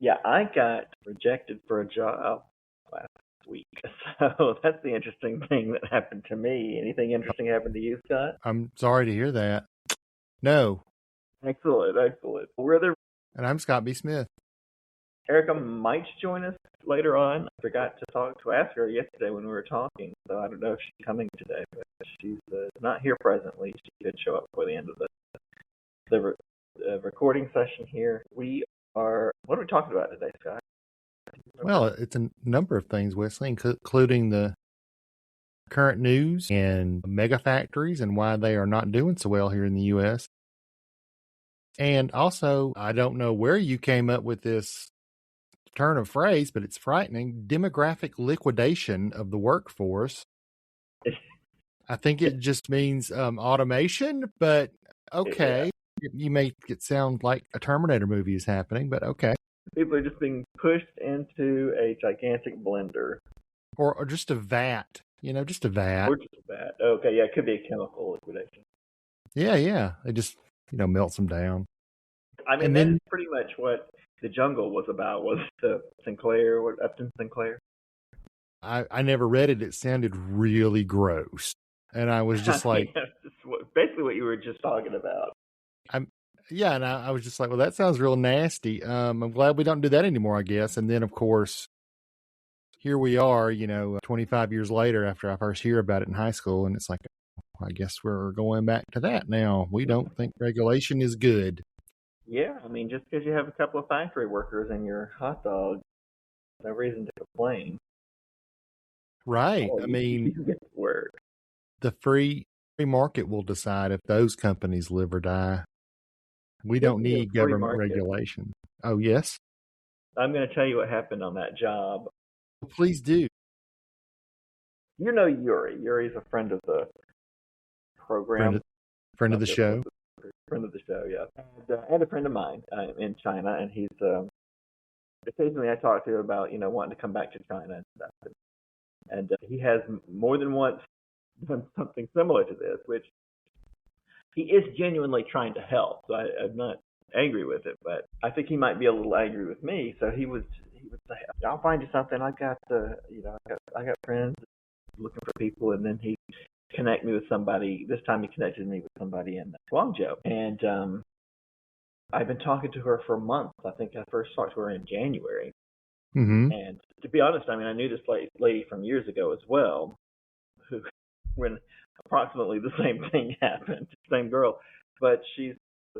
Yeah, I got rejected for a job last week. So that's the interesting thing that happened to me. Anything interesting happened to you, Scott? I'm sorry to hear that. No. Excellent, excellent. And I'm Scott B. Smith. Erica might join us later on. I forgot to ask her yesterday when we were talking, so I don't know if she's coming today, but she's not here presently. She did show up before the end of the recording session here. What are we talking about today, Scott? Well, it's a number of things, Wesley, including the current news and mega factories and why they are not doing so well here in the U.S. And also, I don't know where you came up with this turn of phrase, but it's frightening. Demographic liquidation of the workforce. I think it just means automation, but okay. Yeah. You make it sound like a Terminator movie is happening, but okay. People are just being pushed into a gigantic blender. Or just a vat, just a vat. Or just a vat. Okay, yeah, it could be a chemical liquidation. Yeah. They just, melts them down. I mean, that's pretty much what The Jungle was about, was Upton Sinclair. I never read it. It sounded really gross. And I was just like... basically what you were just talking about. And I was just like, well, that sounds real nasty. I'm glad we don't do that anymore, I guess. And then, of course, here we are, 25 years later after I first hear about it in high school. And it's like, I guess we're going back to that now. We don't think regulation is good. Yeah, I mean, just because you have a couple of factory workers in your hot dog, no reason to complain. Right. Oh, you get to work. The free market will decide if those companies live or die. We don't need government regulation. Oh, yes? I'm going to tell you what happened on that job. Please do. You know Yuri. Yuri's a friend of the program. Friend of the show. Friend of the show, yeah. And a friend of mine in China. And he's, occasionally I talk to him about, wanting to come back to China and stuff. And he has more than once done something similar to this, which he is genuinely trying to help. So I'm not angry with it, but I think he might be a little angry with me. So he would say, "I'll find you something. I got friends looking for people," and then he'd connect me with somebody. This time he connected me with somebody in Guangzhou, and I've been talking to her for months. I think I first talked to her in January. Mm-hmm. And to be honest, I mean, I knew this lady from years ago as well, who, when approximately the same thing happened, same girl, but she's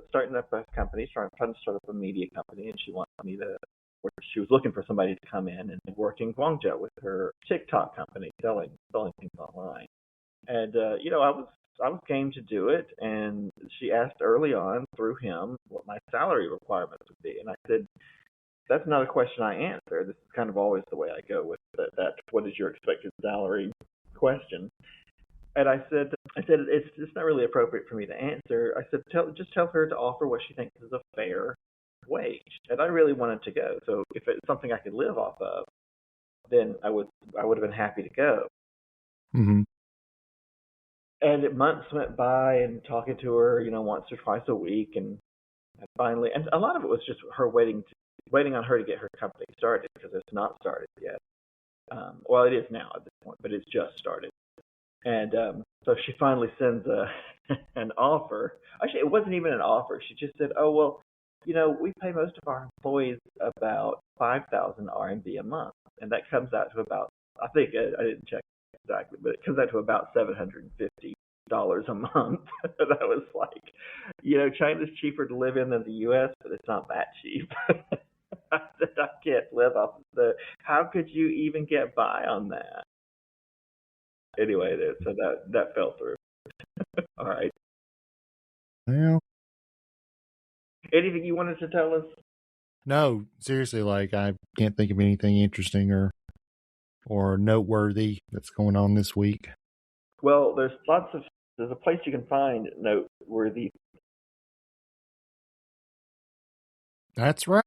starting up a company, trying to start up a media company, and she was looking for somebody to come in and work in Guangzhou with her TikTok company, selling things online. And I was game to do it, and she asked early on through him what my salary requirements would be, and I said, that's not a question I answer. This is kind of always the way I go with that what is your expected salary question. And I said it's not really appropriate for me to answer. I said, just tell her to offer what she thinks is a fair wage. And I really wanted to go. So if it's something I could live off of, then I would have been happy to go. Mm-hmm. And months went by, and talking to her, once or twice a week, and finally, and a lot of it was just her waiting on her to get her company started, because it's not started yet. Well, it is now at this point, but it's just started. And so she finally sends an offer. Actually, it wasn't even an offer. She just said, "Oh, well, we pay most of our employees about 5,000 RMB a month, and that comes out to about, I think I didn't check exactly, but it comes out to about $750 a month." And I was like, China's cheaper to live in than the U.S., but it's not that cheap. I said, I can't live off of how could you even get by on that? Anyway, so that fell through. All right. Well, anything you wanted to tell us? No, seriously, I can't think of anything interesting or noteworthy that's going on this week. Well, there's a place you can find noteworthy. That's right.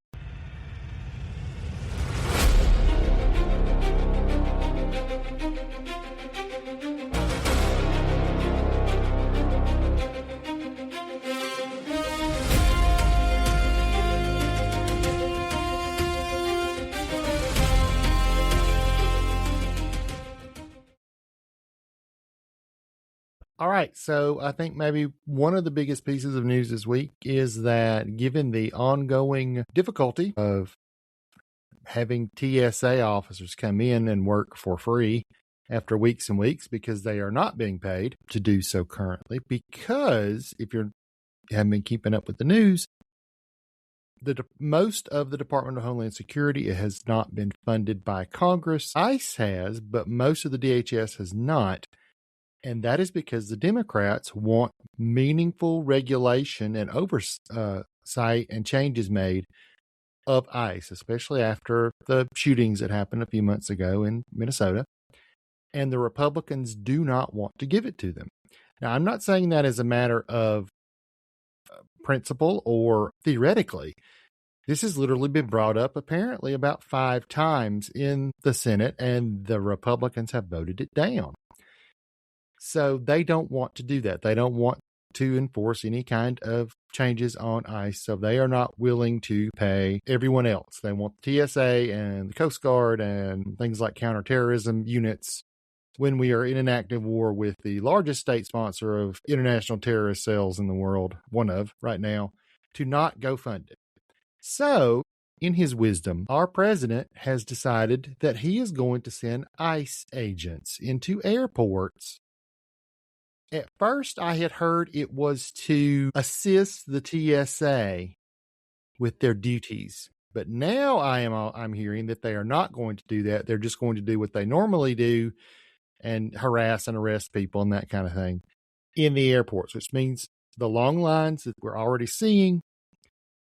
All right, so I think maybe one of the biggest pieces of news this week is that given the ongoing difficulty of having TSA officers come in and work for free after weeks and weeks because they are not being paid to do so currently, because if you haven't been keeping up with the news, most of the Department of Homeland Security has not been funded by Congress. ICE has, but most of the DHS has not. And that is because the Democrats want meaningful regulation and oversight and changes made of ICE, especially after the shootings that happened a few months ago in Minnesota. And the Republicans do not want to give it to them. Now, I'm not saying that as a matter of principle or theoretically. This has literally been brought up apparently about 5 times in the Senate, and the Republicans have voted it down. So they don't want to do that. They don't want to enforce any kind of changes on ICE. So they are not willing to pay everyone else. They want the TSA and the Coast Guard and things like counterterrorism units when we are in an active war with the largest state sponsor of international terrorist cells in the world, one of right now, to not go fund it. So, in his wisdom, our president has decided that he is going to send ICE agents into airports. At first, I had heard it was to assist the TSA with their duties. But now I'm hearing that they are not going to do that. They're just going to do what they normally do and harass and arrest people and that kind of thing in the airports, which means the long lines that we're already seeing,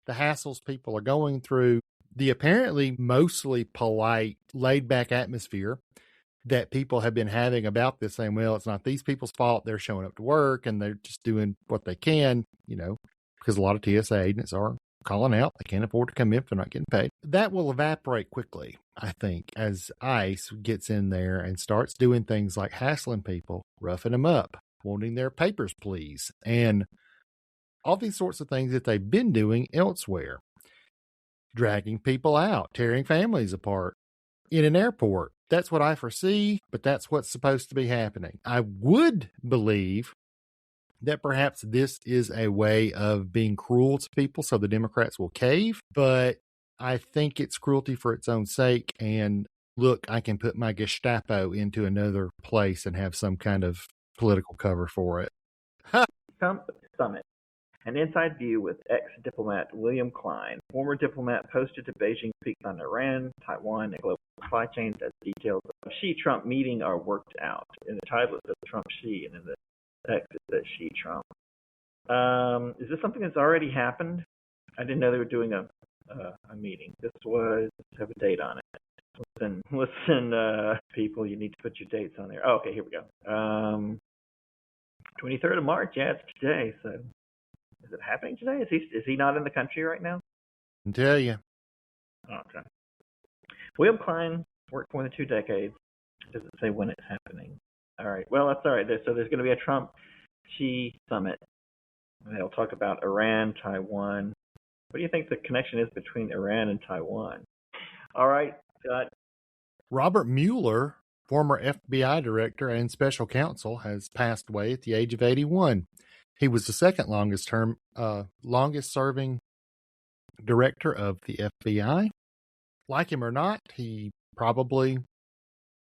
the hassles people are going through, the apparently mostly polite, laid-back atmosphere that people have been having about this, saying, well, it's not these people's fault. They're showing up to work and they're just doing what they can, because a lot of TSA agents are calling out. They can't afford to come in if they're not getting paid. That will evaporate quickly, I think, as ICE gets in there and starts doing things like hassling people, roughing them up, wanting their papers, please, and all these sorts of things that they've been doing elsewhere, dragging people out, tearing families apart in an airport. That's what I foresee, but that's what's supposed to be happening. I would believe that perhaps this is a way of being cruel to people so the Democrats will cave, but I think it's cruelty for its own sake. And look, I can put my Gestapo into another place and have some kind of political cover for it. Trump Summit. An inside view with ex-diplomat William Klein. Former diplomat posted to Beijing speaks on Iran, Taiwan, and global supply chains as details of Xi-Trump meeting are worked out. In the title it says Trump-Xi, and in the text it says Xi-Trump. Is this something that's already happened? I didn't know they were doing a meeting. This was, have a date on it. Listen, people, you need to put your dates on there. Oh, okay, here we go. 23rd of March, yeah, it's today, so... Is it happening today? Is he not in the country right now? I can tell you. Okay. William Klein worked for more than 2 decades. It doesn't say when it's happening. All right. Well, that's all right. So there's going to be a Trump-Xi summit. And they'll talk about Iran, Taiwan. What do you think the connection is between Iran and Taiwan? All right, Scott. Robert Mueller, former FBI director and special counsel, has passed away at the age of 81. He was the second longest serving director of the FBI. Like him or not, he probably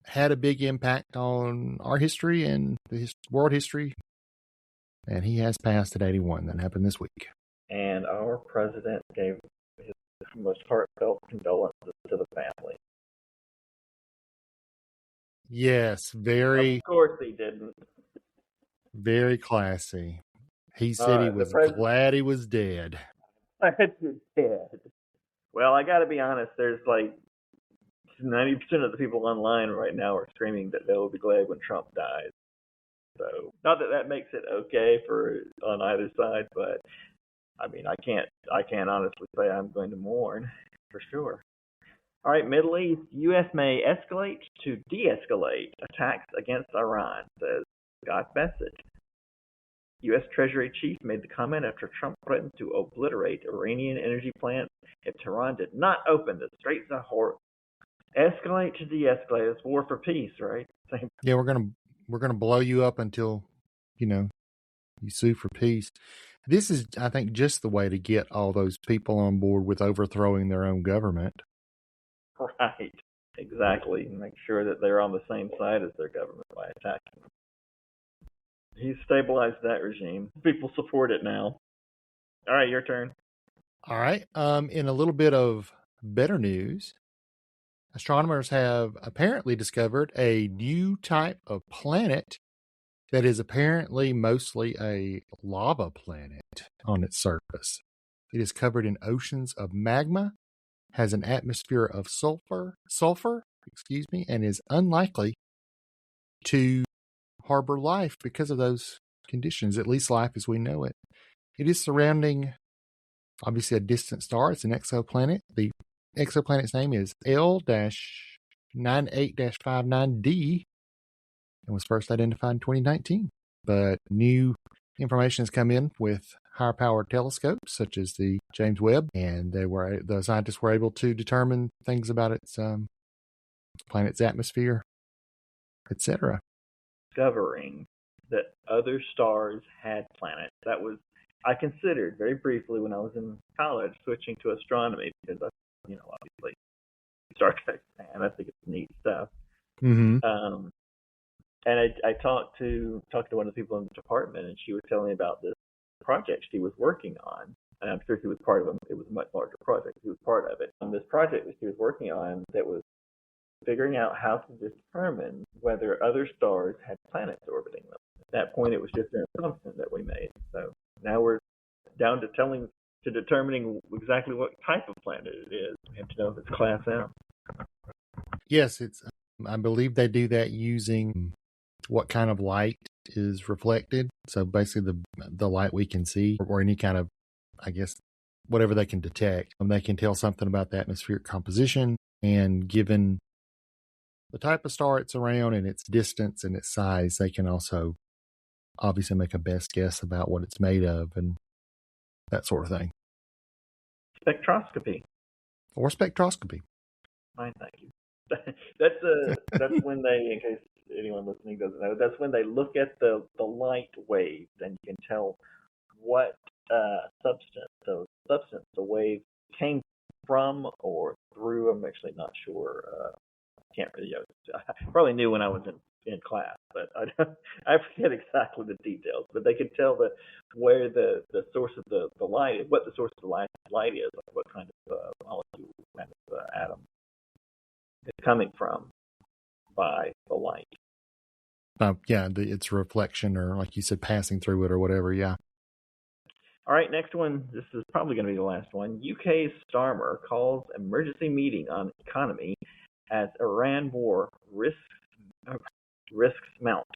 had a big impact on our history and the world history. And he has passed at 81. That happened this week. And our president gave his most heartfelt condolences to the family. Yes, very. Of course he didn't. Very classy. He said he was glad he was dead. Glad you're dead. Well, I got to be honest. There's like 90% of the people online right now are screaming that they will be glad when Trump dies. So, not that makes it okay for on either side, but I mean, I can't honestly say I'm going to mourn for sure. All right, Middle East. U.S. may escalate to de-escalate attacks against Iran, says Scott Bassett. U.S. Treasury chief made the comment after Trump threatened to obliterate Iranian energy plants if Tehran did not open the Straits of Hormuz. Escalate to de-escalate. It's war for peace, right? Yeah, we're gonna blow you up until you sue for peace. This is, I think, just the way to get all those people on board with overthrowing their own government. Right. Exactly. Make sure that they're on the same side as their government by attacking them. He's stabilized that regime. People support it now. All right, your turn. All right. In a little bit of better news, astronomers have apparently discovered a new type of planet that is apparently mostly a lava planet on its surface. It is covered in oceans of magma, has an atmosphere of sulfur, and is unlikely to harbor life because of those conditions, at least life as we know it. It is surrounding, obviously, a distant star. It's an exoplanet. The exoplanet's name is L-98-59D and was first identified in 2019. But new information has come in with higher powered telescopes such as the James Webb, and the scientists were able to determine things about its planet's atmosphere, etc. Discovering that other stars had planets. That was, I considered very briefly when I was in college switching to astronomy because I, obviously Star Trek fan. I think it's neat stuff. Mm-hmm. And I talked to one of the people in the department, and she was telling me about this project she was working on. And I'm sure he was part of it. It was a much larger project. He was part of it. And this project that she was working on that was figuring out how to determine whether other stars had planets orbiting them. At that point, it was just an assumption that we made. So now we're down to determining exactly what type of planet it is. We have to know if it's Class M. Yes, it's. I believe they do that using what kind of light is reflected. So basically, the light we can see, or any kind of, I guess, whatever they can detect, they can tell something about the atmospheric composition, and given the type of star it's around and its distance and its size, they can also obviously make a best guess about what it's made of and that sort of thing. Spectroscopy. Or spectroscopy. Fine, thank you. That's when they, in case anyone listening doesn't know, that's when they look at the light waves and you can tell what substance the wave came from or through. I'm actually not sure. Can't really. I probably knew when I was in class, but I forget exactly the details. But they could tell where the source of the light, what the source of the light is, like what kind of molecule, kind of atom it's coming from by the light. It's reflection, or like you said, passing through it or whatever. Yeah. All right, next one. This is probably going to be the last one. UK's Starmer calls emergency meeting on economy as Iran war risks mount.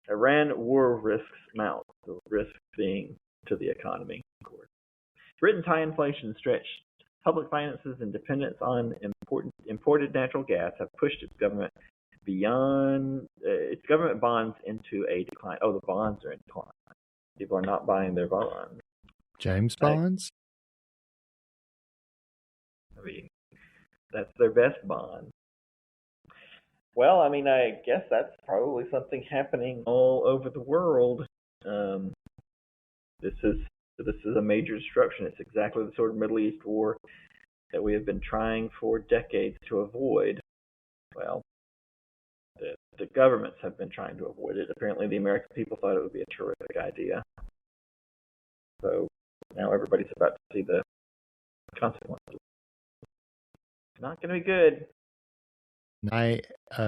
Iran war risks mount. The risk being to the economy, of course. Britain's high inflation stretched public finances and dependence on imported natural gas have pushed its government beyond its government bonds into a decline. Oh, the bonds are in decline. People are not buying their bonds. James bonds? I mean, that's their best bond. Well, I mean, I guess that's probably something happening all over the world. This is a major disruption. It's exactly the sort of Middle East war that we have been trying for decades to avoid. Well, the governments have been trying to avoid it. Apparently, the American people thought it would be a terrific idea. So now everybody's about to see the consequences. It's not going to be good. I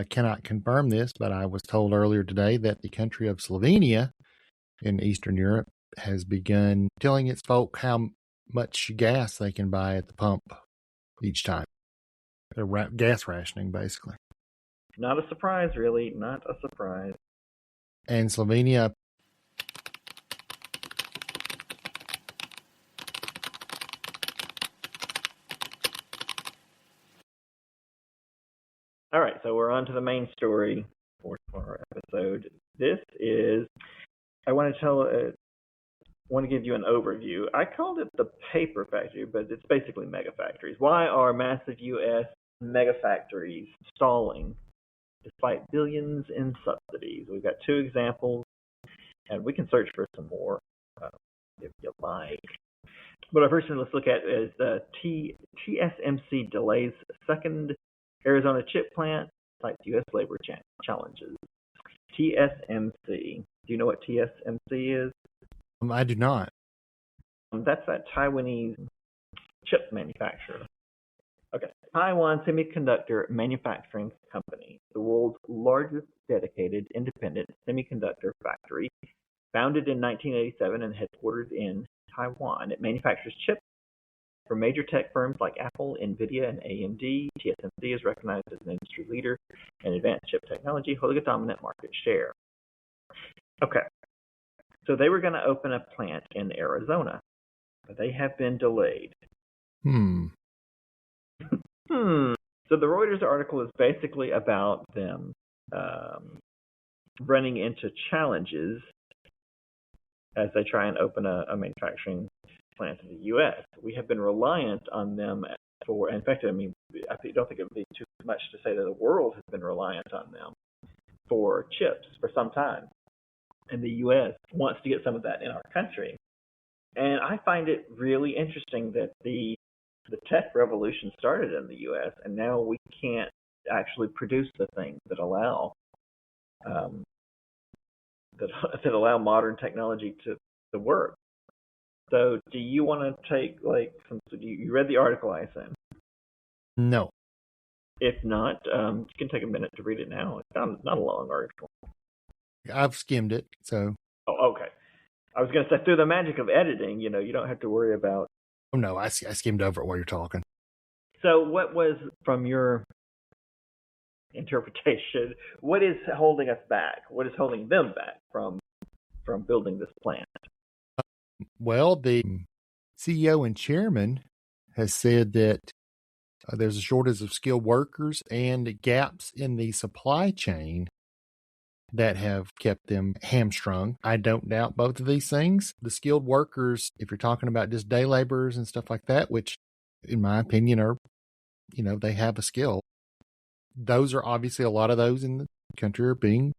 cannot confirm this, but I was told earlier today that the country of Slovenia in Eastern Europe has begun telling its folk how much gas they can buy at the pump each time. They're gas rationing, basically. Not a surprise, really. Not a surprise. And Slovenia... All right, so we're on to the main story for our episode. This is, I want to give you an overview. I called it the paper factory, but it's basically mega factories. Why are massive U.S. mega factories stalling despite billions in subsidies? We've got two examples. And we can search for some more if you like. But our first one let's look at is TSMC delays second Arizona chip plant, cites U.S. labor challenges. TSMC. Do you know what TSMC is? I do not. That's that Taiwanese chip manufacturer. Okay. Taiwan Semiconductor Manufacturing Company, the world's largest dedicated independent semiconductor factory, founded in 1987 and headquartered in Taiwan. It manufactures chips for major tech firms like Apple, Nvidia, and AMD. TSMC is recognized as an industry leader in advanced chip technology, holding a dominant market share. Okay. So they were going to open a plant in Arizona, but they have been delayed. So the Reuters article is basically about them running into challenges as they try and open a manufacturing plant in the U.S. We have been reliant on them for, in fact, I mean, I don't think it would be too much to say that the world has been reliant on them for chips for some time. And the U.S. wants to get some of that in our country. And I find it really interesting that the tech revolution started in the U.S. and now we can't actually produce the things that allow that allow modern technology to work. So, do you want to take you read the article I sent? No. If not, you can take a minute to read it now. It's not a long article. I've skimmed it, so. Oh, okay. I was going to say, through the magic of editing, you don't have to worry about. Oh no, I skimmed over it while you're talking. So, what was, from your interpretation, what is holding us back? What is holding them back from building this plant? Well, the CEO and chairman has said that there's a shortage of skilled workers and gaps in the supply chain that have kept them hamstrung. I don't doubt both of these things. The skilled workers, if you're talking about just day laborers and stuff like that, which in my opinion are, they have a skill. Those are obviously, a lot of those in the country are being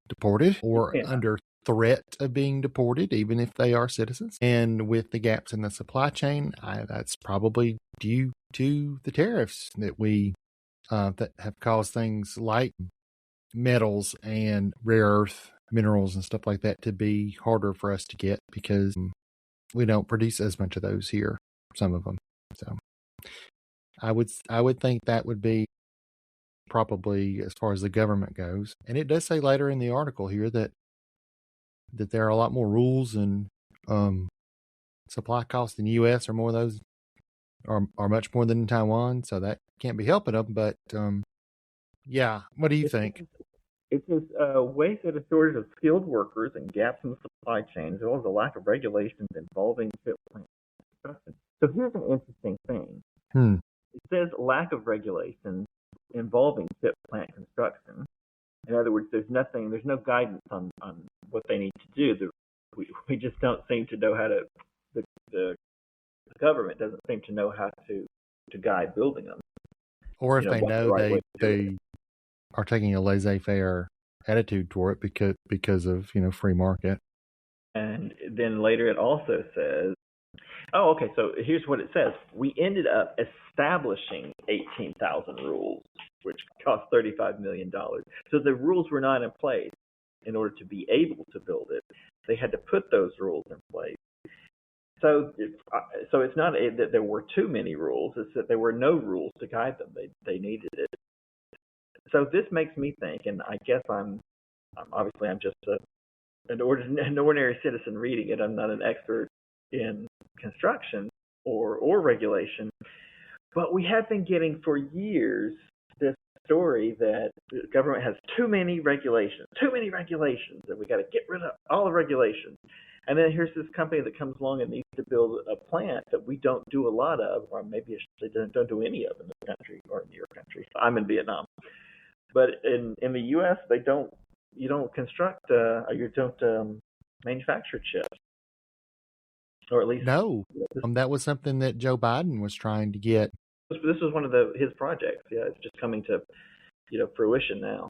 deported or under threat of being deported, even if they are citizens. And with the gaps in the supply chain, that's probably due to the tariffs that that have caused things like metals and rare earth minerals and stuff like that to be harder for us to get because we don't produce as much of those here, some of them. So I would think that would be probably as far as the government goes. And it does say later in the article here that there are a lot more rules and supply costs in the U.S. are more of those are much more than in Taiwan. So that can't be helping them. But yeah, what do you think? It says ways that a shortage of skilled workers and gaps in the supply chain, as well as a lack of regulations involving chip plant construction. So here's an interesting thing. It says lack of regulations involving chip plant construction. In other words, there's no guidance on what they need to do. We just don't seem to know how to. The government doesn't seem to know how to guide building them. Or if they know, they are taking a laissez-faire attitude toward it because of free market. And then later it also says, oh, okay, so here's what it says. We ended up establishing 18,000 rules, which cost $35 million. So the rules were not in place in order to be able to build it. They had to put those rules in place. So it's not that there were too many rules, it's that there were no rules to guide them. They needed it. So this makes me think, and I guess I'm just an ordinary citizen reading it. I'm not an expert in construction or regulation, but we have been getting for years this story that the government has too many regulations, and we got to get rid of all the regulations. And then here's this company that comes along and needs to build a plant that we don't do a lot of, or maybe they don't do any of in this country or in your country. I'm in Vietnam. But in the U.S., you don't construct or you don't manufacture chips, or at least no. That was something that Joe Biden was trying to get. This was one of his projects. Yeah, it's just coming to fruition now.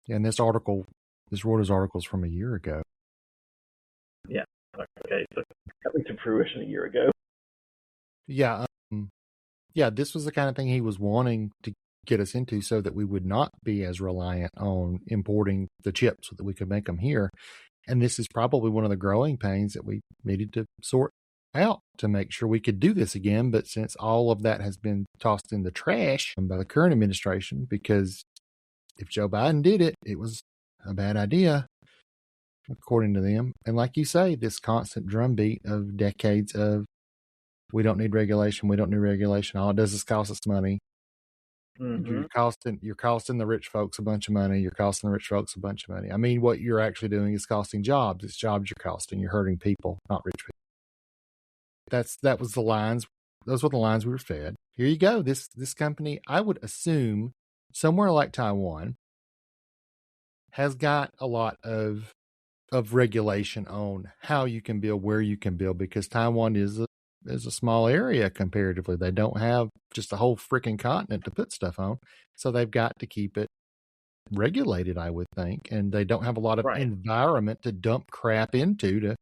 And this article This Reuters article is from a year ago. Yeah. Okay. So coming to fruition a year ago. Yeah. Yeah, this was the kind of thing he was wanting to get us into so that we would not be as reliant on importing the chips so that we could make them here. And this is probably one of the growing pains that we needed to sort out to make sure we could do this again. But since all of that has been tossed in the trash by the current administration, because if Joe Biden did it, it was a bad idea, according to them. And like you say, this constant drumbeat of decades of we don't need regulation, we don't need regulation. All it does is cost us money. You're costing the rich folks a bunch of money. You're costing the rich folks a bunch of money. I mean, what you're actually doing is costing jobs. It's jobs you're costing. You're hurting people, not rich people. Those were the lines we were fed. Here you go. This company, I would assume, somewhere like Taiwan, has got a lot of regulation on how you can build, where you can build, because Taiwan is a small area comparatively. They don't have just a whole freaking continent to put stuff on. So they've got to keep it regulated, I would think. And they don't have a lot of environment to dump crap into to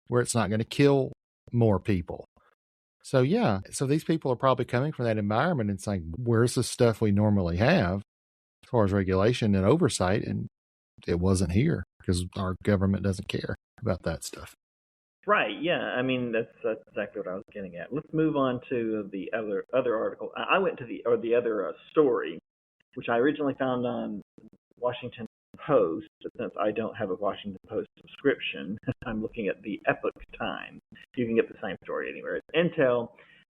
where it's not going to kill more people. So yeah, so these people are probably coming from that environment and saying, where's the stuff we normally have as far as regulation and oversight? And it wasn't here because our government doesn't care about that stuff. Right. Yeah. I mean, that's exactly what I was getting at. Let's move on to the other article. I went to the other story, which I originally found on Washington Post, but since I don't have a Washington Post subscription, I'm looking at the Epoch Times. You can get the same story anywhere. Intel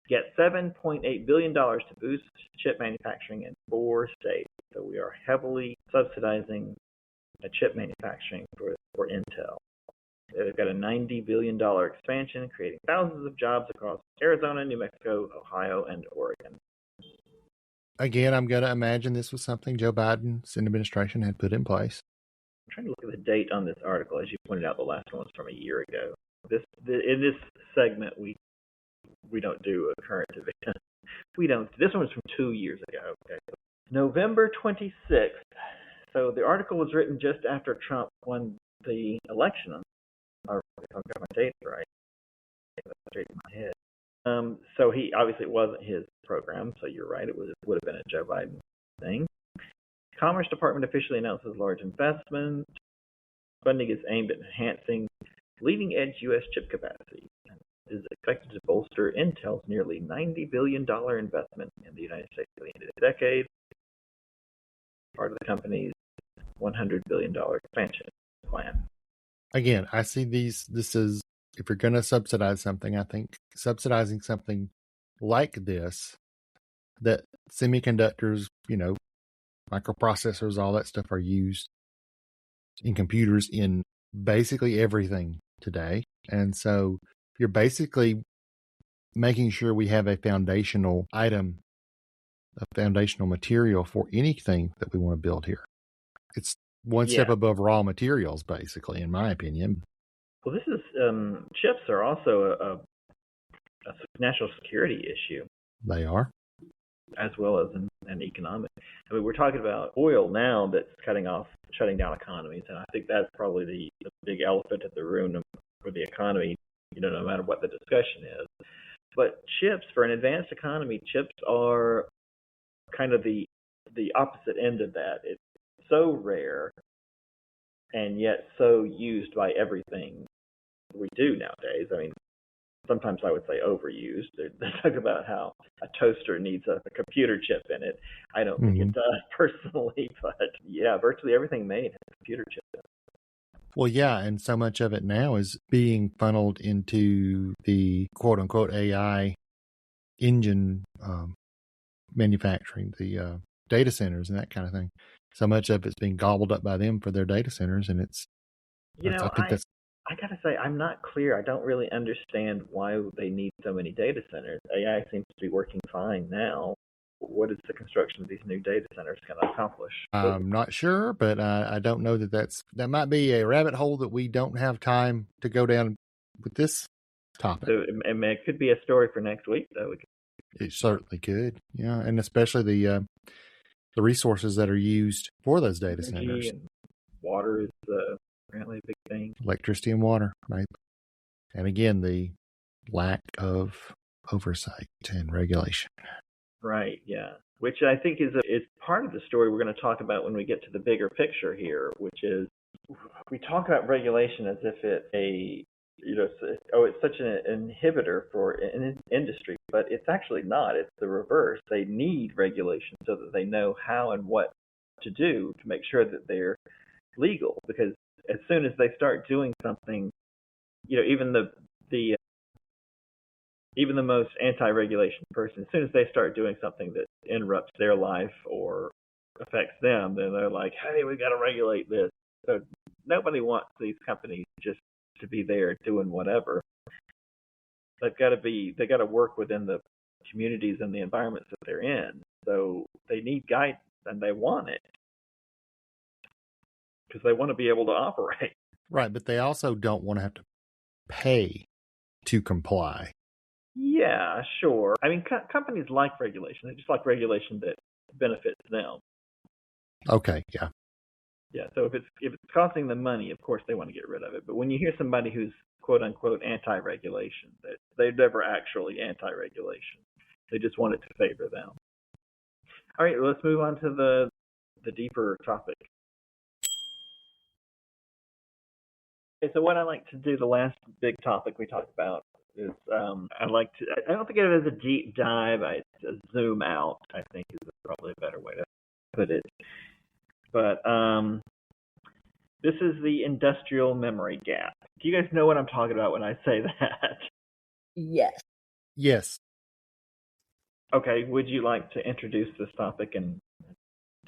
gets $7.8 billion to boost chip manufacturing in 4 states. So we are heavily subsidizing chip manufacturing for Intel. They've got a $90 billion expansion, creating thousands of jobs across Arizona, New Mexico, Ohio, and Oregon. Again, I'm going to imagine this was something Joe Biden's administration had put in place. I'm trying to look at the date on this article. As you pointed out, the last one was from a year ago. In this segment, we don't do a current event. We don't. This one was from 2 years ago. Okay. November 26th. So the article was written just after Trump won the election. I've got my dates right. That's straight in my head. So he obviously it wasn't his program, so you're right. It would have been a Joe Biden thing. Commerce Department officially announces large investment. Funding is aimed at enhancing leading-edge U.S. chip capacity and is expected to bolster Intel's nearly $90 billion investment in the United States by the end of the decade, part of the company's $100 billion expansion plan. Again, I see this is, if you're going to subsidize something, I think subsidizing something like this, that semiconductors, microprocessors, all that stuff are used in computers in basically everything today. And so you're basically making sure we have a foundational item, a foundational material for anything that we want to build here. It's one step above raw materials, basically, in my opinion. Well, this is chips are also a national security issue. They are, as well as an economic. I mean, we're talking about oil now that's shutting down economies, and I think that's probably the big elephant in the room for the economy. No matter what the discussion is. But chips, for an advanced economy, chips are kind of the opposite end of that. It's so rare and yet so used by everything we do nowadays. I mean, sometimes I would say overused. They talk about how a toaster needs a computer chip in it. I don't think it does personally, but yeah, virtually everything made has a computer chip in it. Well, yeah, and so much of it now is being funneled into the quote-unquote AI engine manufacturing, the data centers and that kind of thing. So much of it's being gobbled up by them for their data centers, and it's. I gotta say, I'm not clear. I don't really understand why they need so many data centers. AI seems to be working fine now. What is the construction of these new data centers going to accomplish? I'm not sure, but I don't know that might be a rabbit hole that we don't have time to go down with this topic. So it could be a story for next week, though. It certainly could, yeah, and especially the resources that are used for those data centers. water is apparently a big thing. Electricity and water, right? And again, the lack of oversight and regulation. Right, yeah. Which I think is part of the story we're going to talk about when we get to the bigger picture here, which is we talk about regulation as if it's such an inhibitor for an industry, but it's actually not. It's the reverse. They need regulation so that they know how and what to do to make sure that they're legal. Because as soon as they start doing something, even the most anti-regulation person, as soon as they start doing something that interrupts their life or affects them, then they're like, hey, we got to regulate this. So nobody wants these companies just to be there doing whatever. They got to work within the communities and the environments that they're in. So they need guidance, and they want it because they want to be able to operate. Right, but they also don't want to have to pay to comply. Yeah, sure. I mean, companies like regulation. They just like regulation that benefits them. Okay, yeah. Yeah, so if it's costing them money, of course they want to get rid of it. But when you hear somebody who's quote unquote anti-regulation, they're never actually anti-regulation. They just want it to favor them. All right, let's move on to the deeper topic. Okay, so what I like to do, the last big topic we talked about is I don't think of it as a deep dive. I zoom out, I think is probably a better way to put it. But this is the industrial memory gap. Do you guys know what I'm talking about when I say that? Yes. Yes. Okay, would you like to introduce this topic and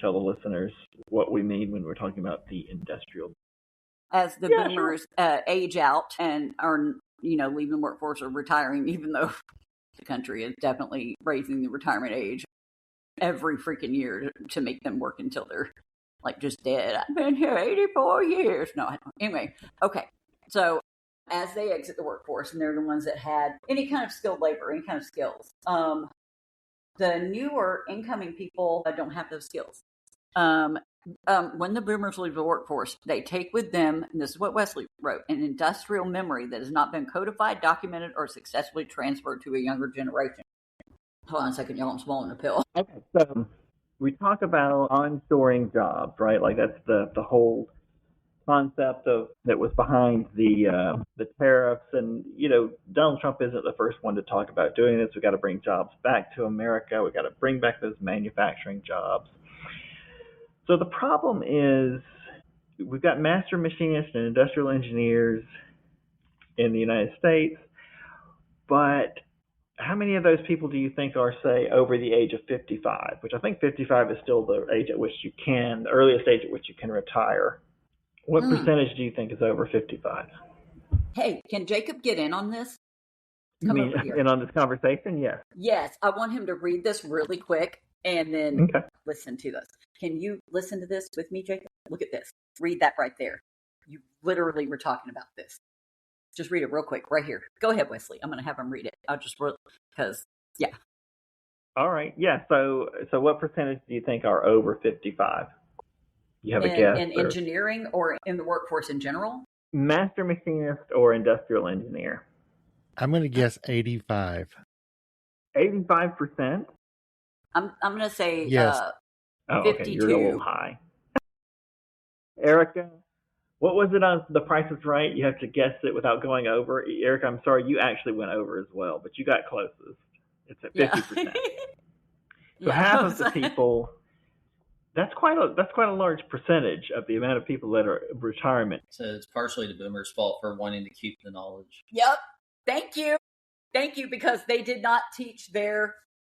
tell the listeners what we mean when we're talking about the industrial? As the boomers age out and are, leaving the workforce or retiring, even though the country is definitely raising the retirement age every freaking year to make them work until they're like just dead. I've been here 84 years. No, I don't. Anyway, okay. So as they exit the workforce, and they're the ones that had any kind of skilled labor, any kind of skills, the newer incoming people don't have those skills. When the boomers leave the workforce, they take with them, and this is what Wesley wrote, an industrial memory that has not been codified, documented, or successfully transferred to a younger generation. Hold on a second, y'all. I'm swallowing a pill. Okay, so we talk about onshoring jobs, right? Like that's the whole concept that was behind the tariffs. And Donald Trump isn't the first one to talk about doing this. We got to bring jobs back to America. We got to bring back those manufacturing jobs. So the problem is we've got master machinists and industrial engineers in the United States, but how many of those people do you think are, say, over the age of 55? Which I think 55 is still the age at which the earliest age at which you can retire. What percentage do you think is over 55? Hey, can Jacob get in on this? You mean in on this conversation? Yes. Yes, I want him to read this really quick and then listen to this. Can you listen to this with me, Jacob? Look at this. Read that right there. You literally were talking about this. Just read it real quick, right here. Go ahead, Wesley. I'm going to have him read it. I'll just because, yeah. All right. Yeah. So what percentage do you think are over 55? You have a guess? In engineering or in the workforce in general? Master machinist or industrial engineer? I'm going to guess 85. 85%? I'm going to say yes. 52. Okay. You're a little high. Erica, what was it on The Price is Right? You have to guess it without going over. Erica, I'm sorry, you actually went over as well, but you got closest. It's at 50%. So half of the people. That's quite a large percentage of the amount of people that are in retirement. So it's partially the boomers' fault for wanting to keep the knowledge. Yep. Thank you, because they did not teach their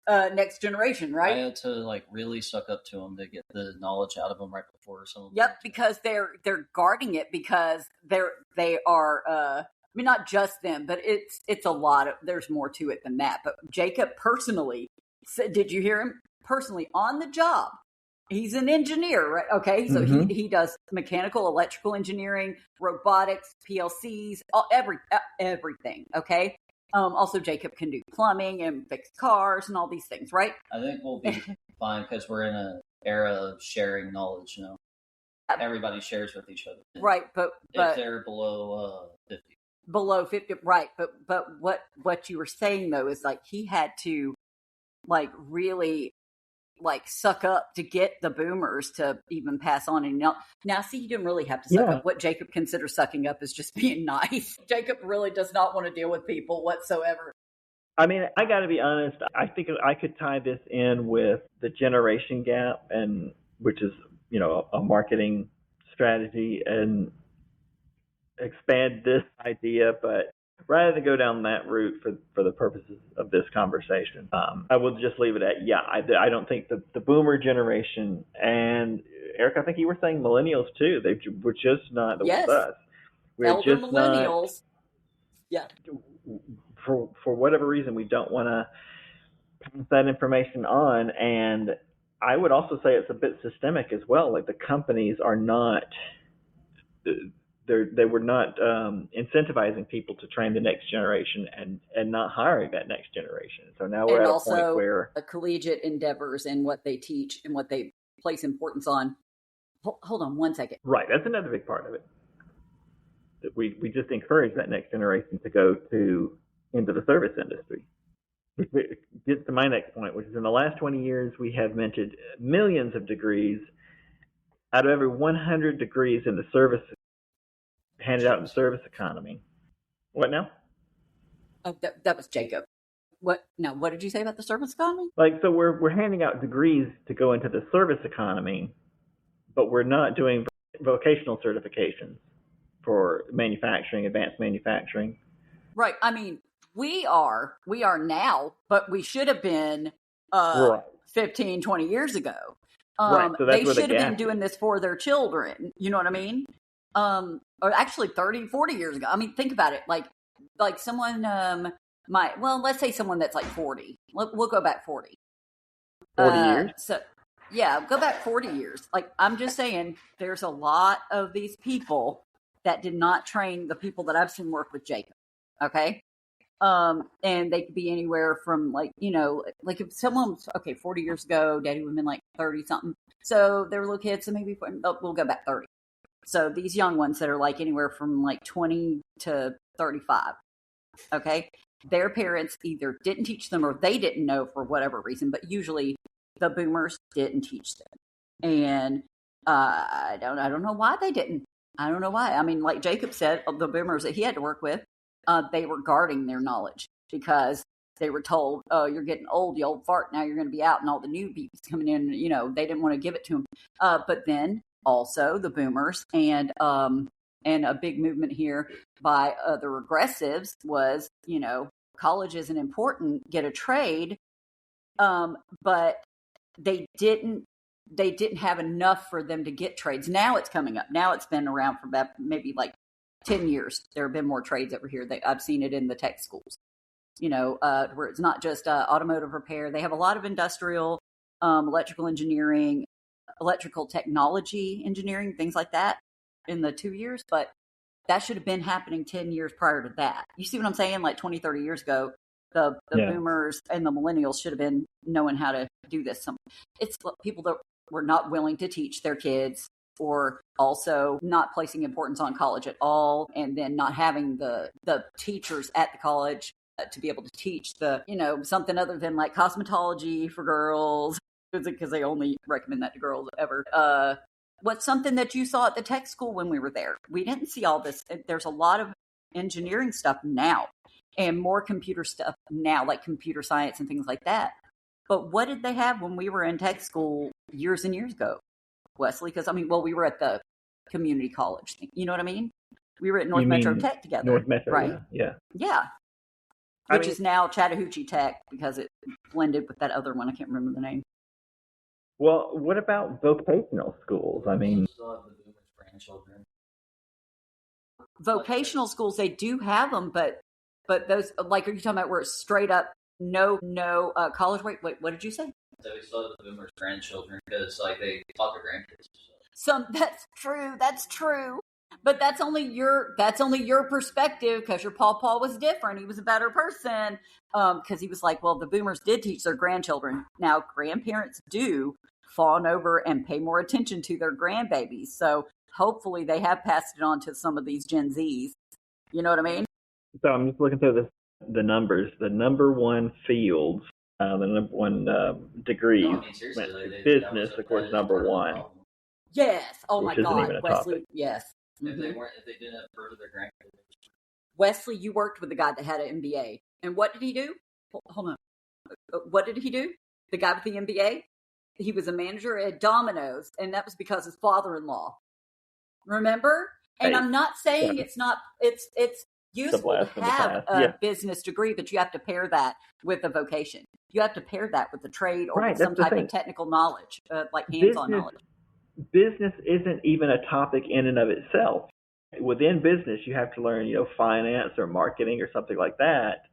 next generation, right? I had to really suck up to them to get the knowledge out of them right before some of them. Yep, because they're guarding it because they are. I mean, not just them, but it's a lot of. There's more to it than that. But Jacob personally said, did you hear him personally on the job? He's an engineer, right? Okay, so he does mechanical, electrical engineering, robotics, PLCs, everything. Okay. Also, Jacob can do plumbing and fix cars and all these things, right? I think we'll be fine because we're in an era of sharing knowledge, everybody shares with each other. Right, but if they're below 50. Below 50, right? But what you were saying though is like he had to like really like suck up to get the boomers to even pass on. And now see, you didn't really have to suck up. What Jacob considers sucking up is just being nice. Jacob really does not want to deal with people whatsoever. I mean, I got to be honest. I think I could tie this in with the generation gap, and which is a marketing strategy, and expand this idea, but rather than go down that route for the purposes of this conversation, I will just leave it at, I don't think the boomer generation, and Eric, I think you were saying millennials too, they were just not with us. We're elder just millennials. For whatever reason, we don't want to pass that information on. And I would also say it's a bit systemic as well. Like the companies are not... They were not incentivizing people to train the next generation and not hiring that next generation. So now we're at a point where collegiate endeavors and what they teach and what they place importance on. Hold on 1 second. Right, that's another big part of it. That we just encourage that next generation to go into the service industry. Which gets to my next point, which is in the last 20 years we have minted millions of degrees. Out of every 100 degrees in the service handed out in the service economy. What now? Oh, that was Jacob. What now? What did you say about the service economy? So we're handing out degrees to go into the service economy, but we're not doing vocational certifications for manufacturing, advanced manufacturing. Right. I mean, we are now, but we should have been 15, 20 years ago. Right. So that's they should have been doing this for their children. You know what I mean? Or actually 30, 40 years ago. I mean, think about it. Like someone, let's say someone that's like 40. We'll go back 40. 40 years? So, yeah, go back 40 years. Like, I'm just saying, there's a lot of these people that did not train the people that I've seen work with Jacob. Okay? And they could be anywhere from like if someone, 40 years ago, Daddy would have been like 30 something. So they were little kids, so maybe we'll go back 30. So these young ones that are like anywhere from like 20 to 35, okay, their parents either didn't teach them or they didn't know for whatever reason, but usually the boomers didn't teach them. And I don't know why they didn't. I don't know why. I mean, like Jacob said, the boomers that he had to work with, they were guarding their knowledge because they were told, oh, you're getting old, you old fart, now you're going to be out, and all the new people coming in, they didn't want to give it to them. But then also the boomers and a big movement here by the regressives was, college isn't important, get a trade. But they didn't have enough for them to get trades. Now it's coming up. Now it's been around for about maybe like 10 years. There have been more trades over here. I've seen it in the tech schools, where it's not just automotive repair. They have a lot of industrial, electrical engineering, electrical technology engineering, things like that in the 2 years. But that should have been happening 10 years prior to that. You see what I'm saying? Like 20, 30 years ago, the boomers and the millennials should have been knowing how to do this. It's people that were not willing to teach their kids, or also not placing importance on college at all, and then not having the teachers at the college to be able to teach something other than like cosmetology for girls, because they only recommend that to girls ever. What's something that you saw at the tech school when we were there? We didn't see all this. There's a lot of engineering stuff now and more computer stuff now, like computer science and things like that. But what did they have when we were in tech school years and years ago, Wesley? Because, we were at the community college thing. You know what I mean? We were at North Metro Tech together. North Metro, right? Yeah. Which is now Chattahoochee Tech because it blended with that other one. I can't remember the name. Well, what about vocational schools? Vocational schools, they do have them, but those, like, are you talking about where it's straight up no college? Wait, what did you say? So we still have the boomers' grandchildren because they taught their grandkids. That's true. But that's only your perspective, because your pawpaw was different. He was a better person because he was like, well, the boomers did teach their grandchildren. Now, grandparents do fawn over and pay more attention to their grandbabies. So hopefully they have passed it on to some of these Gen Zs. You know what I mean? So I'm just looking through the numbers. The number one fields, the number one degrees No, I mean, went seriously, to that business, was of course, that is number part of the one, problem. Yes. Oh which my isn't God, even a Wesley. topic. Yes. If they didn't further their grandkids. Wesley, you worked with the guy that had an MBA, and what did he do? Hold on. What did he do? The guy with the MBA? He was a manager at Domino's, and that was because his father-in-law. Remember? And Hey, I'm not saying yeah. it's not. It's useful to blast from the have past. a Yeah. business degree, but you have to pair that with a vocation. You have to pair that with a trade or Right, with that's some the type thing. of technical knowledge, like hands-on knowledge. Business isn't even a topic in and of itself. Within business, you have to learn, finance or marketing or something like that,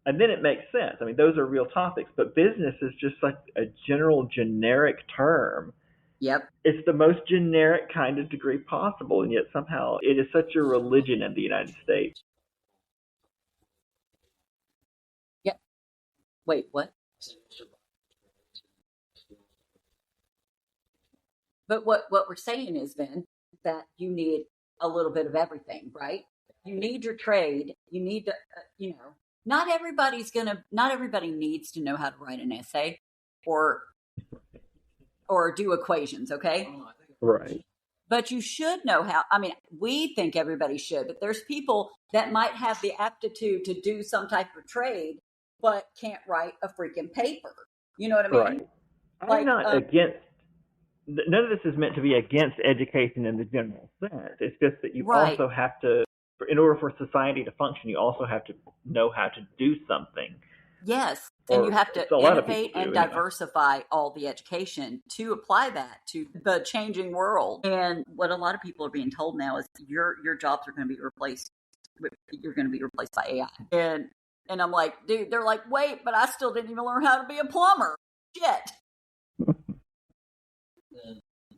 and then it makes sense. I mean, those are real topics, but business is just like a general generic term. Yep. It's the most generic kind of degree possible, and yet somehow it is such a religion in the United States. Yep. Wait, what? But what we're saying is then that you need a little bit of everything, right? You need your trade. You need to, not everybody needs to know how to write an essay or do equations, okay? Right. But you should know how. I mean, we think everybody should, but there's people that might have the aptitude to do some type of trade, but can't write a freaking paper. You know what I mean? Right. I'm not against. None of this is meant to be against education in the general sense. It's just that you also have to, in order for society to function, you also have to know how to do something. Yes, and you have to innovate and diversify all the education to apply that to the changing world. And what a lot of people are being told now is your jobs are going to be replaced. You're going to be replaced by AI. And I'm like, dude, they're like, wait, but I still didn't even learn how to be a plumber. Shit.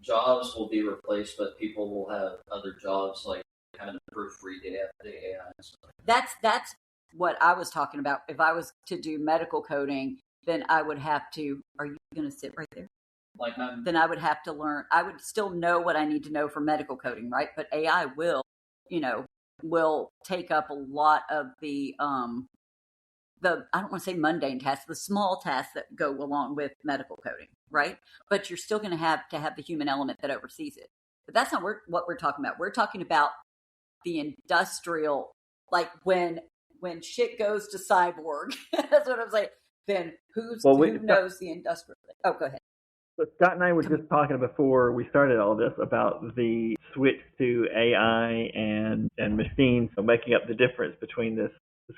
Jobs will be replaced, but people will have other jobs like kind of proofread the AI and stuff. That's what I was talking about. If I was to do medical coding, then I would have to. Are you going to sit right there? Then I would have to learn. I would still know what I need to know for medical coding, right? But AI will take up a lot of the I don't want to say mundane tasks, the small tasks that go along with medical coding, right? But you're still going to have the human element that oversees it. But that's not what we're talking about. We're talking about the industrial, like when shit goes to cyborg. That's what I'm saying. Then who knows the industrial thing? Oh, go ahead. So Scott and I were just talking before we started all this about the switch to AI and machines, making up the difference between this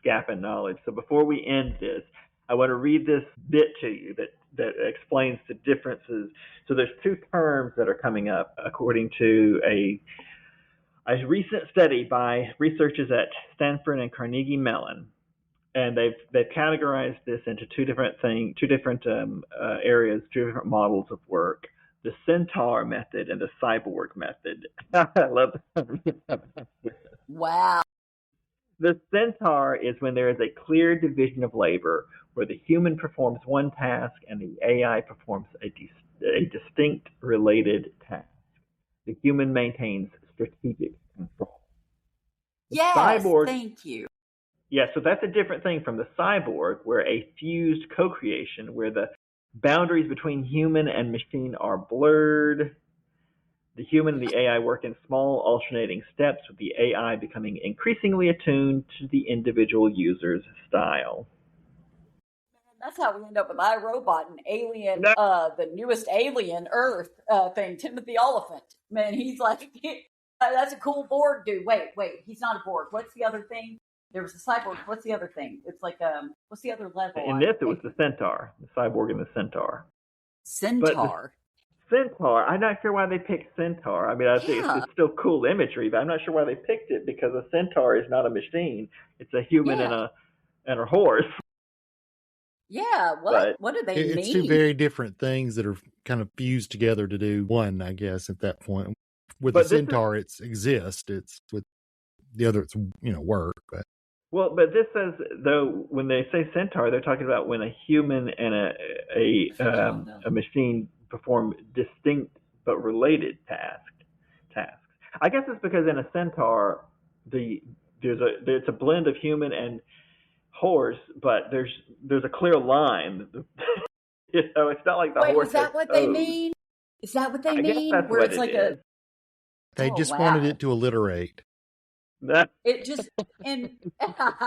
gap in knowledge. So before we end this, I want to read this bit to you that explains the differences. So there's two terms that are coming up according to a recent study by researchers at Stanford and Carnegie Mellon, and they've categorized this into two different areas, two different models of work: the centaur method and the cyborg method. I love that. Wow. The centaur is when there is a clear division of labor where the human performs one task and the AI performs a distinct related task. The human maintains strategic control. Yes, thank you. Yeah, so that's a different thing from the cyborg, where a fused co-creation, where the boundaries between human and machine are blurred. The human and the AI work in small alternating steps, with the AI becoming increasingly attuned to the individual user's style. That's how we end up with iRobot and Alien, the newest Alien Earth thing, Timothy Oliphant. Man, he's like, that's a cool Borg dude. Wait, he's not a Borg. What's the other thing? There was a cyborg. What's the other thing? It's like, what's the other level? In this, it was the centaur, the cyborg and the centaur. Centaur? Centaur, I'm not sure why they picked centaur. I mean, I think it's still cool imagery, but I'm not sure why they picked it, because a centaur is not a machine. It's a human and a horse. Yeah, what do they mean? It's two very different things that are kind of fused together to do one, I guess, at that point. With the centaur, it exists. It's with the other, it's, work. But. Well, but this says, though, when they say centaur, they're talking about when a human and a machine perform distinct but related tasks. I guess it's because in a centaur, it's a blend of human and horse, but there's a clear line. It's not like the Wait, horse is that has what toes. they mean? Is that what they I guess mean? that's Where what it's it like is. They just wanted it to alliterate. It just and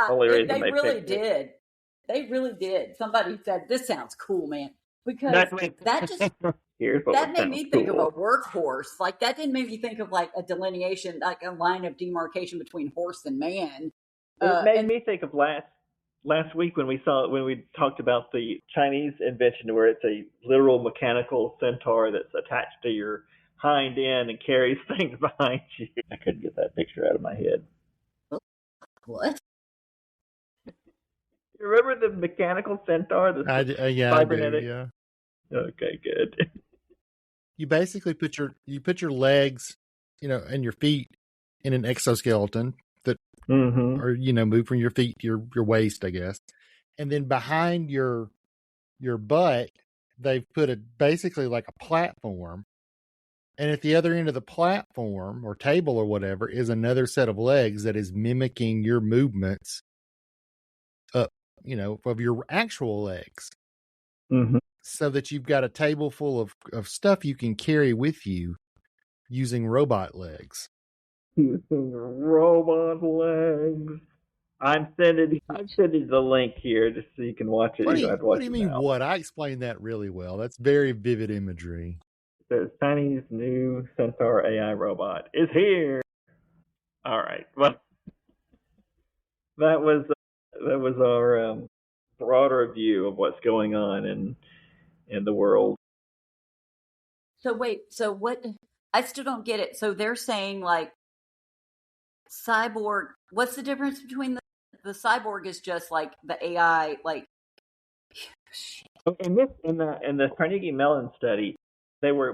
Hilarious they when they really picked it. did. They really did. Somebody said, "This sounds cool, man," because that just Here's what that made sounds me think cool. of a workhorse. Like that didn't make me think of like a delineation, like a line of demarcation between horse and man. It made me think of last week when we talked about the Chinese invention where it's a literal mechanical centaur that's attached to your hind end and carries things behind you. I couldn't get that picture out of my head. What? You remember the mechanical centaur? I do, yeah. Okay, good. You basically put your legs, and your feet in an exoskeleton that or move from your feet to your waist, I guess. And then behind your butt, they've put basically like a platform. And at the other end of the platform or table or whatever is another set of legs that is mimicking your movements of your actual legs. So that you've got a table full of stuff you can carry with you using robot legs. Using robot legs. I'm sending the link here just so you can watch it. What do you mean what? I explained that really well. That's very vivid imagery. The Chinese new Centaur AI robot is here. All right. Well, that was our broader view of what's going on in the world. So wait, so what? I still don't get it. So they're saying like cyborg. What's the difference between the cyborg is just like the AI, like shit. In the Carnegie Mellon study, they were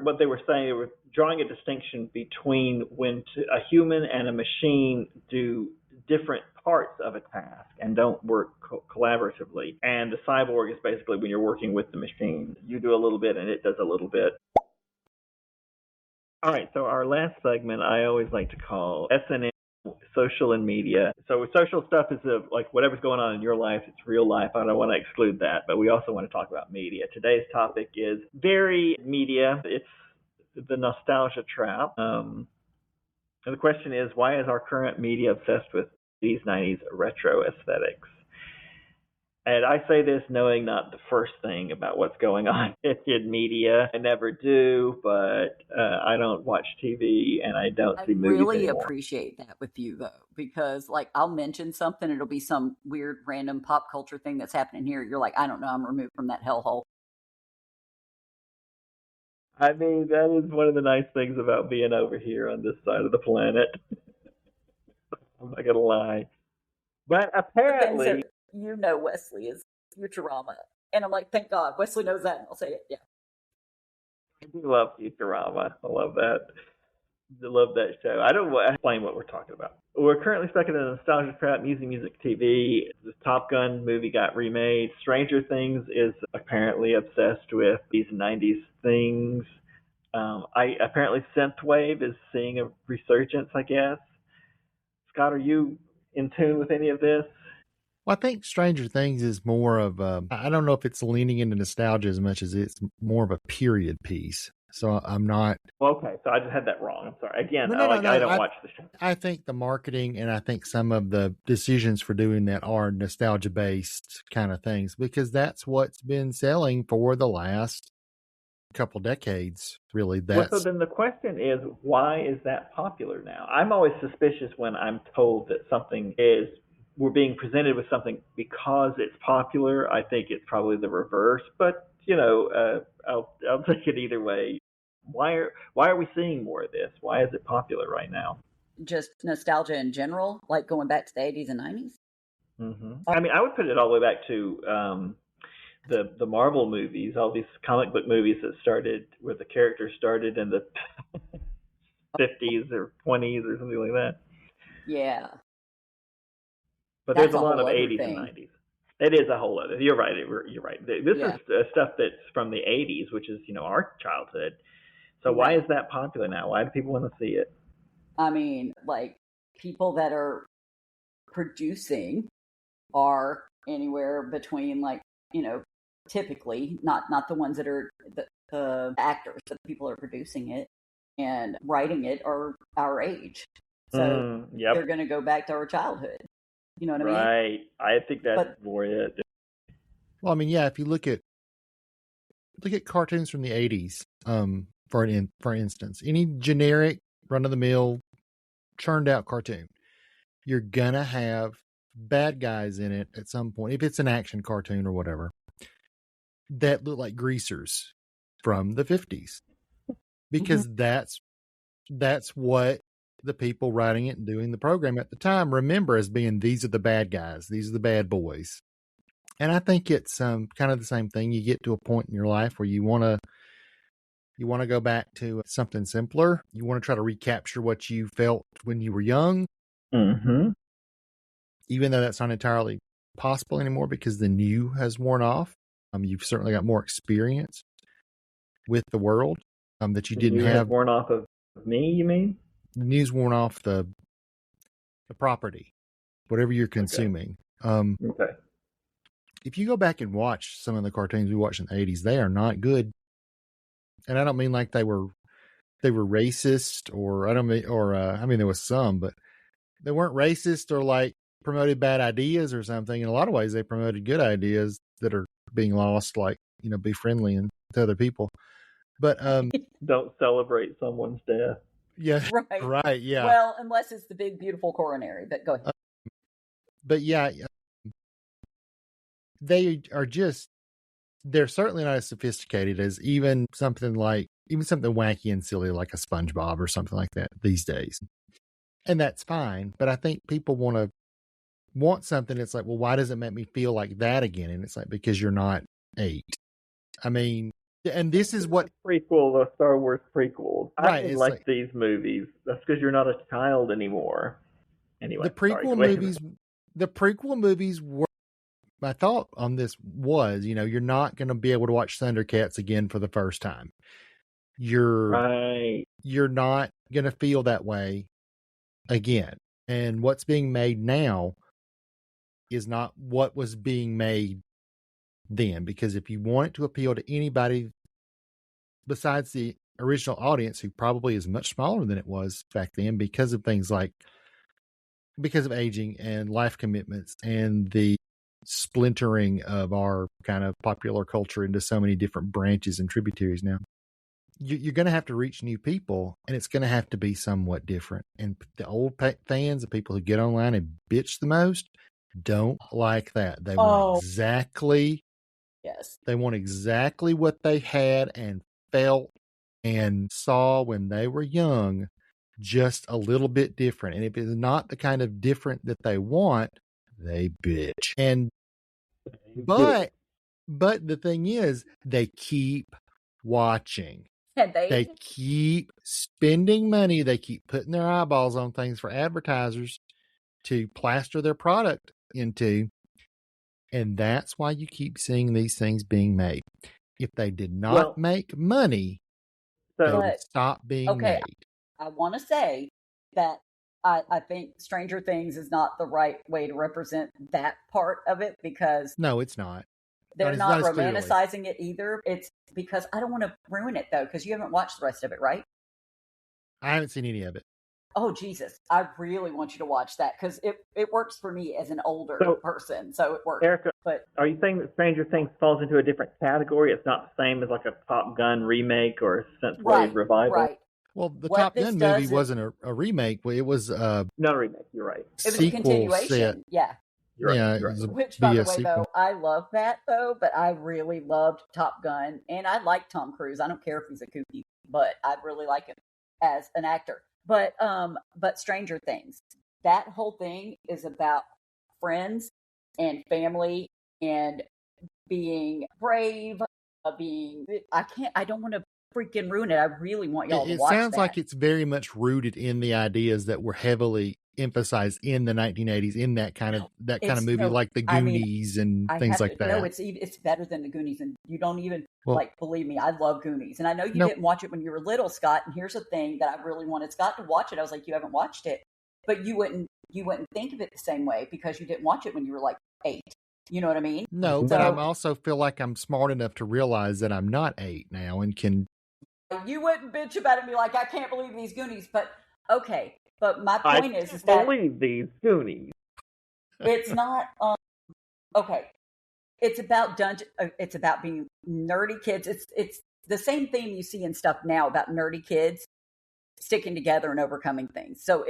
drawing a distinction between when a human and a machine do different parts of a task and don't work collaboratively. And the cyborg is basically when you're working with the machine. You do a little bit and it does a little bit. All right, so our last segment I always like to call S&M, social and media. So social stuff is like whatever's going on in your life, it's real life. I don't want to exclude that, but we also want to talk about media. Today's topic is very media. It's the nostalgia trap. And the question is, why is our current media obsessed with these 90s retro aesthetics? And I say this knowing not the first thing about what's going on in media. I never do, but I don't watch TV and I don't see movies anymore. I really appreciate that with you, though, because like I'll mention something, it'll be some weird random pop culture thing that's happening here. You're like, I don't know, I'm removed from that hellhole. I mean, that is one of the nice things about being over here on this side of the planet. I'm not going to lie. But apparently... Wesley is Futurama. And I'm like, thank God, Wesley knows that, and I'll say it, yeah. I do love Futurama. I love that. I love that show. I don't explain what we're talking about. We're currently stuck in a nostalgia trap, music TV. The Top Gun movie got remade. Stranger Things is apparently obsessed with these 90s things. Apparently Synthwave is seeing a resurgence, I guess. Scott, are you in tune with any of this? Well, I think Stranger Things is more of I don't know if it's leaning into nostalgia as much as it's more of a period piece. So I'm not. Okay, so I just had that wrong. I'm sorry. Again, no, I don't watch the show. I think the marketing and I think some of the decisions for doing that are nostalgia-based kind of things because that's what's been selling for the last couple decades, really. So then the question is, why is that popular now? I'm always suspicious when I'm told that something is... we're being presented with something because it's popular. I think it's probably the reverse, but I'll take it either way. Why are we seeing more of this? Why is it popular right now? Just nostalgia in general, like going back to the 80s and 90s? Mm-hmm. I mean, I would put it all the way back to the Marvel movies, all these comic book movies that started, where the characters started in the 50s or 20s or something like that. Yeah. But there's a lot of 80s and 90s. It is a whole other. You're right. You're right. This is stuff that's from the '80s, which is our childhood. So why is that popular now? Why do people want to see it? I mean, like people that are producing are anywhere between typically not the ones that are the actors, but the people that are producing it and writing it are our age. So they're going to go back to our childhood. You know what I mean? Right. I think that's more it. Well, I mean, yeah, if you look at cartoons from the 80s, for instance, any generic run-of-the-mill churned out cartoon, you're gonna have bad guys in it at some point, if it's an action cartoon or whatever, that look like greasers from the 50s, because that's what the people writing it and doing the program at the time remember as being, these are the bad guys, these are the bad boys. And I think it's kind of the same thing. You get to a point in your life where you want to go back to something simpler. You want to try to recapture what you felt when you were young. Mm-hmm. Even though that's not entirely possible anymore because the new has worn off. You've certainly got more experience with the world that you didn't have. Worn off of me, you mean? The news worn off the property, whatever you're consuming. Okay. If you go back and watch some of the cartoons we watched in the 80s, they are not good. And I don't mean like they were racist, or I mean there was some, but they weren't racist or like promoted bad ideas or something. In a lot of ways, they promoted good ideas that are being lost, like, be friendly and to other people. But don't celebrate someone's death. Yeah, right, yeah. Well, unless it's the big beautiful coronary. But go ahead. But yeah, they're certainly not as sophisticated as even something wacky and silly like a SpongeBob or something like that these days. And that's fine. But I think people want something that's like, well, why does it make me feel like that again? And it's like, because you're not 8. I mean, and this is what prequel, the Star Wars prequels. Right, I like these movies. That's because you're not a child anymore. Anyway, the prequel movies were. My thought on this was, you're not going to be able to watch Thundercats again for the first time. You're not going to feel that way again. And what's being made now is not what was being made then. Because if you want it to appeal to anybody besides the original audience, who probably is much smaller than it was back then because of aging and life commitments and the splintering of our kind of popular culture into so many different branches and tributaries now, you're going to have to reach new people, and it's going to have to be somewhat different. And the old fans, the people who get online and bitch the most, don't like that. They want they want exactly what they had and felt and saw when they were young, just a little bit different. And if it's not the kind of different that they want, they bitch. But the thing is, they keep watching. They keep spending money. They keep putting their eyeballs on things for advertisers to plaster their product into. And that's why you keep seeing these things being made. If they did not make money, they would stop being made. I want to say that I think Stranger Things is not the right way to represent that part of it, because no, it's not. They're not romanticizing it either. It's because I don't want to ruin it though, because you haven't watched the rest of it, right? I haven't seen any of it. Oh Jesus, I really want you to watch that, because it works for me as an older person, so it works. Erica, but are you saying that Stranger Things falls into a different category? It's not the same as like a Top Gun remake or a Sense8 revival? Right. Well, the Top Gun movie wasn't a remake. It was not a remake. You're right. It was a continuation. Set. Yeah. You're right. Which, by the way, though, I love that though. But I really loved Top Gun, and I like Tom Cruise. I don't care if he's a kooky, but I really like him as an actor. But Stranger Things, that whole thing is about friends and family and being brave. I don't want to freaking ruin it. I really want y'all to watch that. It sounds like it's very much rooted in the ideas that were heavily emphasized in the 1980s in that kind of movie, no, like the Goonies and I things have like to, that. no, it's better than the Goonies, and you don't even Well, believe me. I love Goonies, and I know you Nope. didn't watch it when you were little, Scott. And here's the thing that I really wanted Scott to watch it. I was like, you haven't watched it, but you wouldn't think of it the same way because you didn't watch it when you were like 8. You know what I mean? No, but I also feel like I'm smart enough to realize that I'm not 8 now and can. You wouldn't bitch about it and be like, I can't believe these Goonies, but okay. But my point is that believe these Goonies. it's not okay. It's about it's about being nerdy kids. It's the same theme you see in stuff now about nerdy kids sticking together and overcoming things. So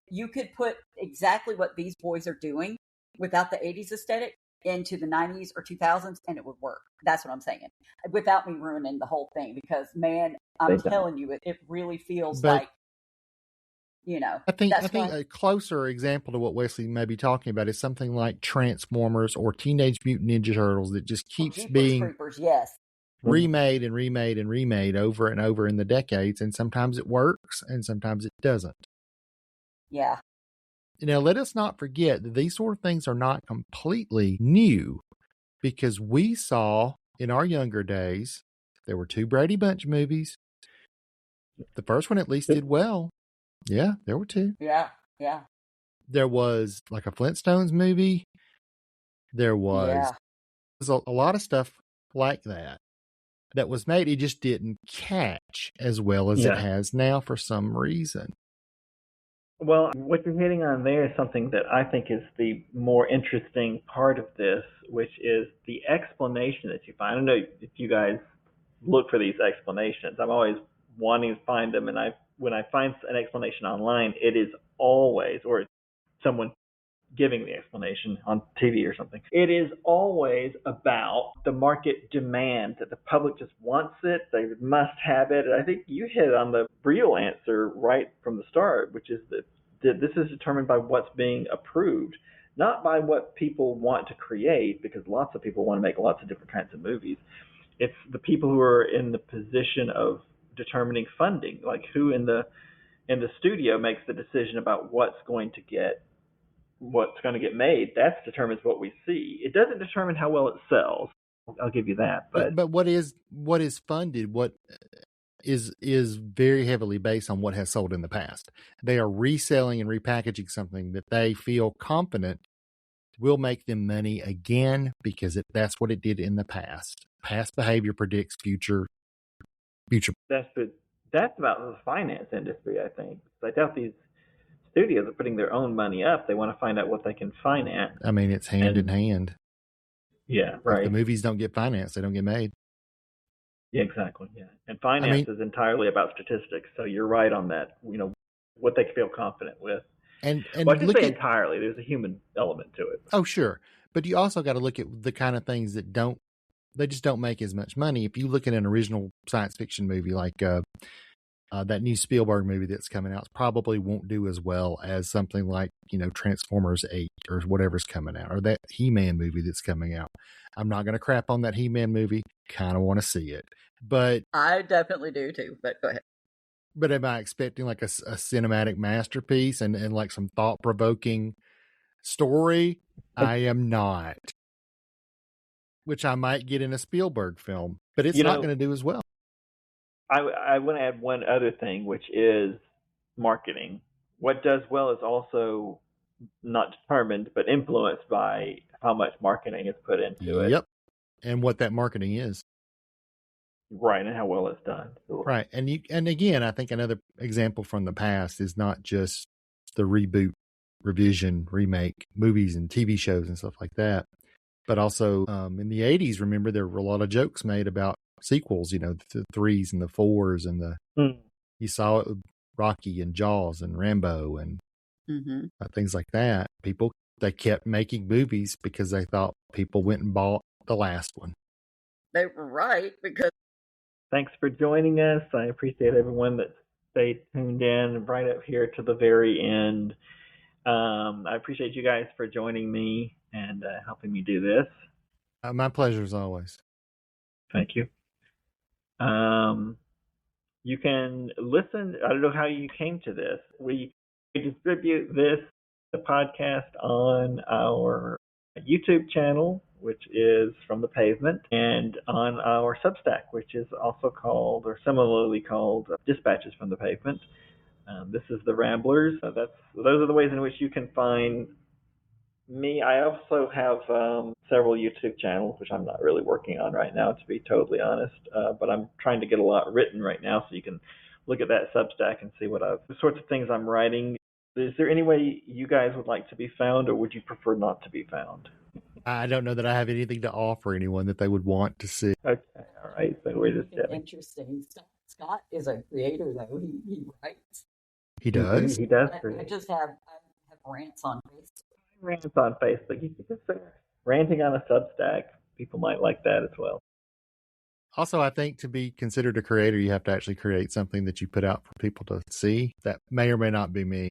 you could put exactly what these boys are doing without the 80s aesthetic into the 90s or 2000s and it would work. That's what I'm saying. Without me ruining the whole thing, because man, I'm telling you, it really feels like, you know. I think a closer example to what Wesley may be talking about is something like Transformers or Teenage Mutant Ninja Turtles that just keeps being Creepers, yes. remade and remade and remade over and over in the decades, and sometimes it works and sometimes it doesn't. Yeah. Now, let us not forget that these sort of things are not completely new, because we saw in our younger days, there were 2 Brady Bunch movies. The first one at least did well. Yeah, there were 2. Yeah. There was like a Flintstones movie. There was a lot of stuff like that was made. It just didn't catch as well as it has now for some reason. Well, what you're hitting on there is something that I think is the more interesting part of this, which is the explanation that you find. I don't know if you guys look for these explanations. I'm always wanting to find them, and when I find an explanation online, it is always, or someone giving the explanation on TV or something, it is always about the market demand, that the public just wants it, they must have it. And I think you hit on the real answer right from the start, which is that this is determined by what's being approved, not by what people want to create, because lots of people want to make lots of different kinds of movies. It's the people who are in the position of determining funding, like who in the studio makes the decision about what's going to get made. That determines what we see. It doesn't determine how well it sells. I'll give you that. But what is funded, what is very heavily based on what has sold in the past. They are reselling and repackaging something that they feel confident will make them money again, because that's what it did in the past. Past behavior predicts future. That's about the finance industry, I think. I doubt these studios are putting their own money up. They want to find out what they can finance. I mean, it's hand in hand. Yeah, right. If the movies don't get financed, they don't get made. Yeah, exactly. Yeah, and finance is entirely about statistics. So you're right on that. You know, what they feel confident with. And well, I say entirely. There's a human element to it. Oh, sure, but you also got to look at the kind of things that they just don't make as much money. If you look at an original science fiction movie like that new Spielberg movie that's coming out, probably won't do as well as something like, Transformers 8 or whatever's coming out, or that He-Man movie that's coming out. I'm not going to crap on that He-Man movie. Kind of want to see it, but I definitely do too. But go ahead. But am I expecting like a cinematic masterpiece and like some thought-provoking story? I am not. Which I might get in a Spielberg film, but it's not going to do as well. I want to add one other thing, which is marketing. What does well is also not determined, but influenced by how much marketing is put into it. Yep. And what that marketing is. Right, and how well it's done. Right. And again, I think another example from the past is not just the reboot, revision, remake movies and TV shows and stuff like that, but also in the 80s, remember, there were a lot of jokes made about sequels, the 3s and the 4s and you saw it with Rocky and Jaws and Rambo and things like that. They kept making movies because they thought people went and bought the last one. They were right, because thanks for joining us. I appreciate everyone that stayed tuned in right up here to the very end. I appreciate you guys for joining me and helping me do this. My pleasure as always. Thank you. You can listen. I don't know how you came to this. We distribute the podcast on our YouTube channel, which is From the Pavement, and on our Substack, which is also called, or similarly called, Dispatches from the Pavement. This is the Ramblers. Those are the ways in which you can find me. I also have several YouTube channels, which I'm not really working on right now, to be totally honest. But I'm trying to get a lot written right now, so you can look at that Substack and see the sorts of things I'm writing. Is there any way you guys would like to be found, or would you prefer not to be found? I don't know that I have anything to offer anyone that they would want to see. Okay, all right. So we're just interesting. Scott is a creator, though. He writes. He does? He does. I just have rants on Facebook. Rants on Facebook. You can consider ranting on a Substack. People might like that as well. Also, I think to be considered a creator, you have to actually create something that you put out for people to see. That may or may not be me.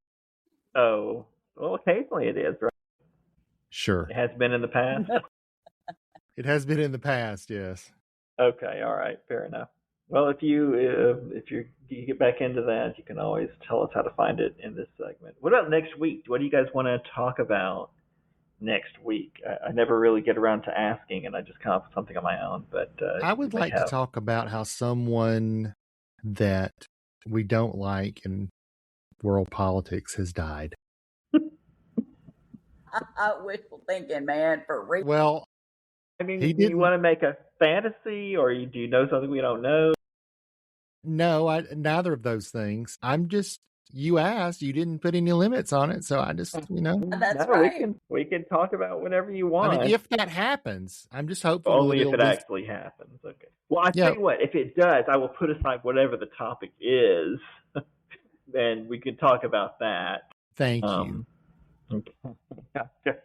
Oh, well, occasionally it is, right? Sure. It has been in the past? It has been in the past, yes. Okay, all right, fair enough. Well, if you get back into that, you can always tell us how to find it in this segment. What about next week? What do you guys want to talk about next week? I never really get around to asking, and I just come up with something on my own. But I would like to talk about how someone that we don't like in world politics has died. Wishful thinking, man. For real. Well, I mean, do you want to make a fantasy, or do you know something we don't know? No, neither of those things. You asked, you didn't put any limits on it, so I just, That's right. We can talk about whatever you want. I mean, if that happens, I'm just hopeful. Only if it actually happens. Okay. Well, I tell you what, if it does, I will put aside whatever the topic is, then we can talk about that. Thank you. Okay.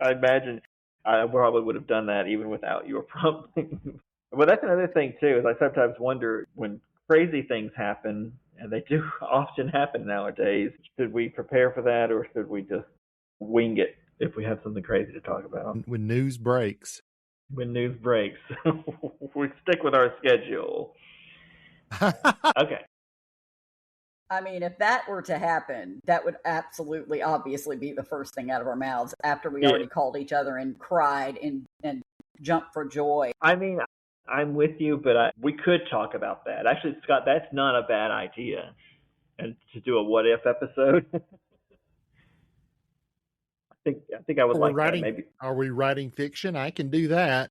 I imagine I probably would have done that even without your prompting. Well, that's another thing, too, is I sometimes wonder when crazy things happen, and they do often happen nowadays, should we prepare for that, or should we just wing it if we have something crazy to talk about? When news breaks. When news breaks. We stick with our schedule. Okay. I mean, if that were to happen, that would absolutely, obviously be the first thing out of our mouths after we already called each other and cried and jumped for joy. I mean, I'm with you, but we could talk about that. Actually, Scott, that's not a bad idea. And to do a what if episode. I think I would like that. Maybe. Are we writing fiction? I can do that.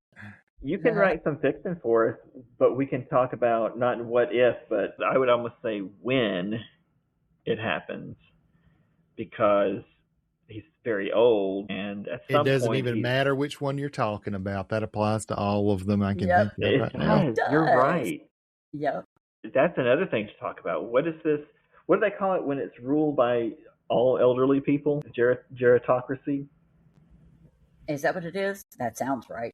You can write some fiction for us, but we can talk about not what if, but I would almost say when it happens, because he's very old, and at some point it doesn't even matter which one you're talking about. That applies to all of them. I can think of right now. You're right. Yep. That's another thing to talk about. What is this? What do they call it when it's ruled by all elderly people? Gerontocracy? Is that what it is? That sounds right.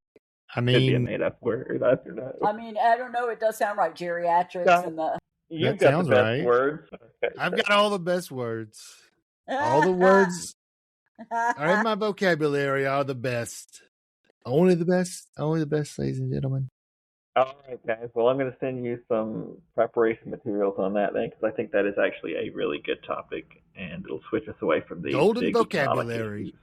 I mean, could be a made-up word. I don't know. I mean, I don't know. It does sound right. Geriatrics and the. You've got the best words. Okay, I've got all the best words. All the words are in my vocabulary are the best. Only the best. Only the best, ladies and gentlemen. All right, guys. Well, I'm going to send you some preparation materials on that then, because I think that is actually a really good topic, and it'll switch us away from the golden vocabulary.